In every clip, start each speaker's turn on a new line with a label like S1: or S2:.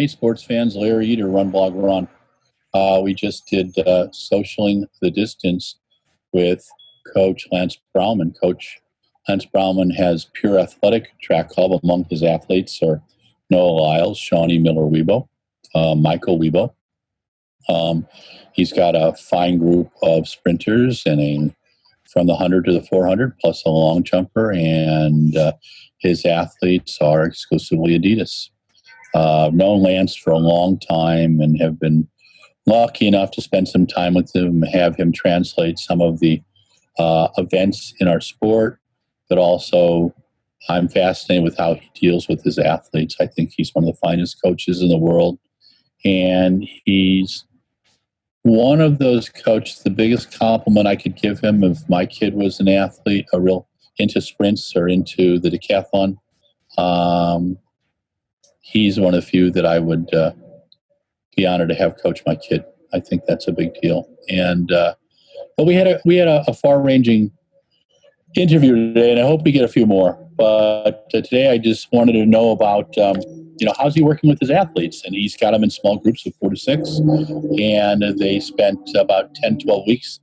S1: Hey, sports fans, Larry Eder, RunBlogRun. We just did Socialing the Distance with Coach Lance Brauman. Coach Lance Brauman has Pure Athletic Track Club. Among his athletes are Noah Lyles, Shawnee Miller-Weibo, Michael Weibo. He's got a fine group of sprinters and from the 100 to the 400, plus a long jumper, and his athletes are exclusively Adidas. I've known Lance for a long time and have been lucky enough to spend some time with him, have him translate some of the events in our sport, but also I'm fascinated with how he deals with his athletes. I think he's one of the finest coaches in the world, and he's one of those coaches. The biggest compliment I could give him if my kid was an athlete, a real into sprints or into the decathlon, he's one of the few that I would be honored to have coach my kid. I think that's a big deal. And but we had a far-ranging interview today, and I hope we get a few more. But today I just wanted to know about how's he working with his athletes, and he's got them in small groups of 4 to 6, and they spent about 10, 12 weeks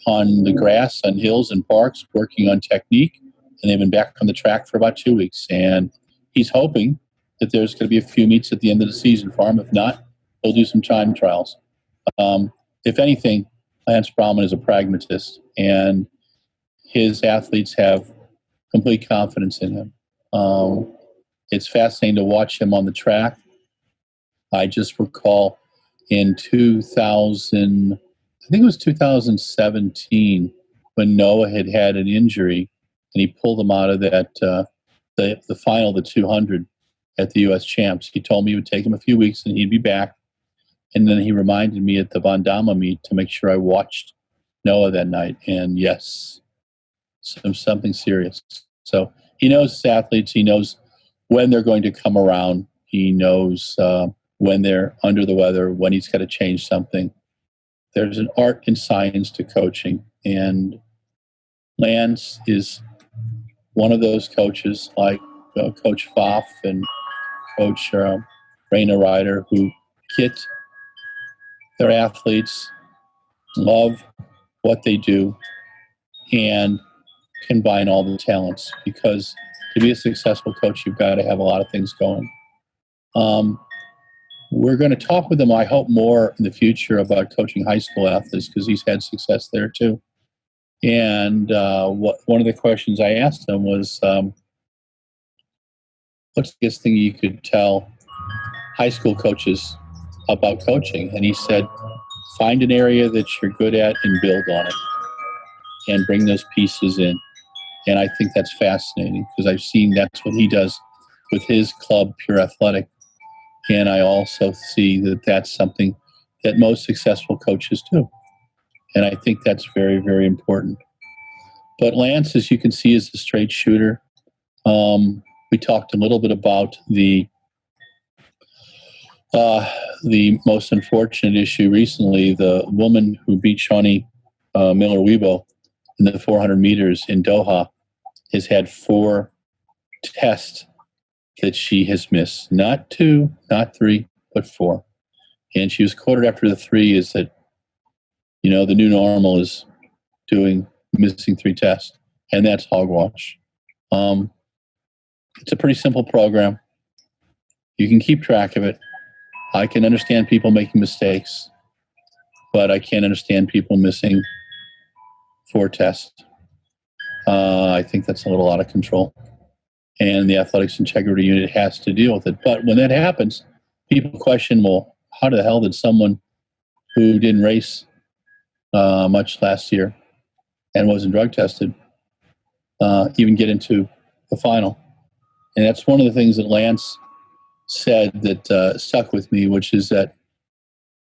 S1: on the grass, on hills and parks, working on technique, and they've been back on the track for about 2 weeks. And he's hoping that there's going to be a few meets at the end of the season for him. If not, he'll do some time trials. If anything, Lance Brauman is a pragmatist, and his athletes have complete confidence in him. It's fascinating to watch him on the track. I just recall in 2017, when Noah had an injury, and he pulled him out of that the final, the 200 at the U.S. Champs. He told me it would take him a few weeks and he'd be back. And then he reminded me at the Von Damme meet to make sure I watched Noah that night. And yes, something serious. So he knows his athletes. He knows when they're going to come around. He knows when they're under the weather, when he's got to change something. There's an art and science to coaching. And Lance is one of those coaches like Coach Pfaff and Coach Raina Ryder, who get their athletes, love what they do, and combine all the talents. Because to be a successful coach, you've got to have a lot of things going. We're going to talk with him, I hope, more in the future about coaching high school athletes, because he's had success there too. And one of the questions I asked him was, what's the biggest thing you could tell high school coaches about coaching? And he said, find an area that you're good at and build on it and bring those pieces in. And I think that's fascinating, because I've seen that's what he does with his club, Pure Athletic. And I also see that that's something that most successful coaches do. And I think that's very, very important. But Lance, as you can see, is a straight shooter. We talked a little bit about the most unfortunate issue recently, the woman who beat Shawnee Miller-Weibo in the 400 meters in Doha has had 4 tests that she has missed. Not 2, not 3, but 4. And she was quoted after the 3 is that, the new normal is missing 3 tests, and that's hogwash. It's a pretty simple program. You can keep track of it. I can understand people making mistakes, but I can't understand people missing 4 tests. I think that's a little out of control. And the Athletics Integrity Unit has to deal with it. But when that happens, people question, well, how the hell did someone who didn't race much last year and wasn't drug tested even get into the final? And that's one of the things that Lance said that stuck with me, which is that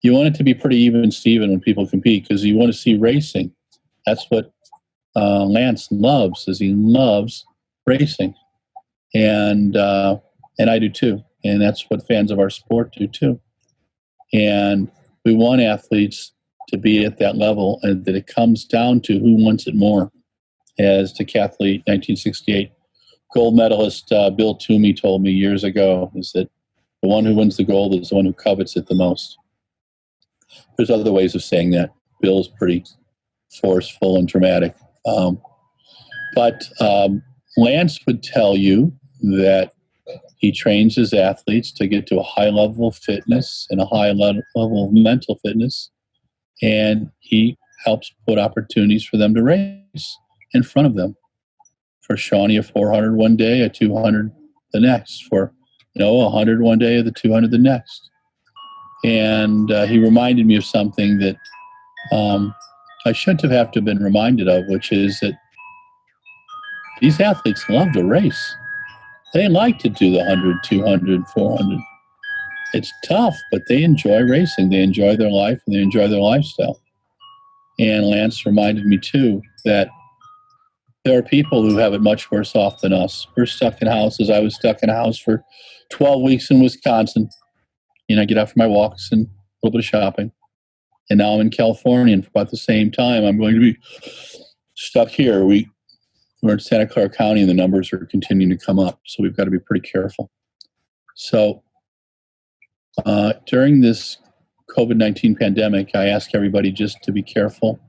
S1: you want it to be pretty even, Steven, when people compete, because you want to see racing. That's what Lance loves, is he loves racing. And I do too. And that's what fans of our sport do too. And we want athletes to be at that level, and that it comes down to who wants it more. As decathlete 1968 gold medalist Bill Toomey told me years ago, is that The one who wins the gold is the one who covets it the most. There's other ways of saying that. Bill's pretty forceful and dramatic. But Lance would tell you that he trains his athletes to get to a high level of fitness and a high level of mental fitness. And he helps put opportunities for them to race in front of them. For Shawnee, a 400 one day, a 200 the next. For 100 one day, the 200 the next. And he reminded me of something that I shouldn't have to have been reminded of, which is that these athletes love to race. They like to do the 100, 200, 400. It's tough, but they enjoy racing. They enjoy their life and they enjoy their lifestyle. And Lance reminded me, too, that there are people who have it much worse off than us. We're stuck in houses. I was stuck in a house for 12 weeks in Wisconsin. I get out for my walks and a little bit of shopping. And now I'm in California, and for about the same time, I'm going to be stuck here. We're in Santa Clara County, and the numbers are continuing to come up, so we've got to be pretty careful. So during this COVID-19 pandemic, I ask everybody just to be careful.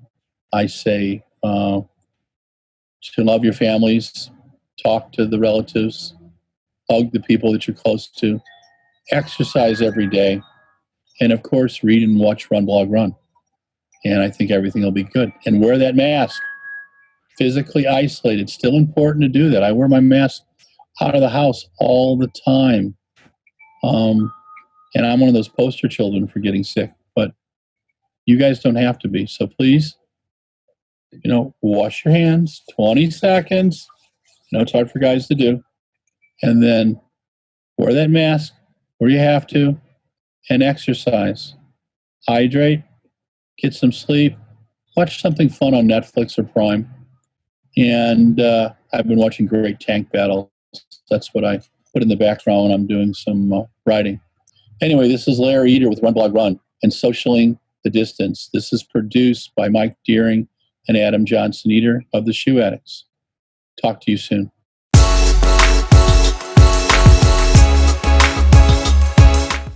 S1: I say to love your families, talk to the relatives, hug the people that you're close to, exercise every day, and of course, read and watch RunBlogRun. And I think everything will be good. And wear that mask. Physically isolated. It's still important to do that. I wear my mask out of the house all the time. And I'm one of those poster children for getting sick. But you guys don't have to be. So please, wash your hands, 20 seconds. It's hard for guys to do. And then wear that mask where you have to and exercise. Hydrate, get some sleep, watch something fun on Netflix or Prime. And I've been watching great tank battles. That's what I put in the background when I'm doing some riding. Anyway, this is Larry Eder with RunBlogRun and Socialing the Distance. This is produced by Mike Deering and Adam Johnson Eder of the Shoe Addicts. Talk to you soon.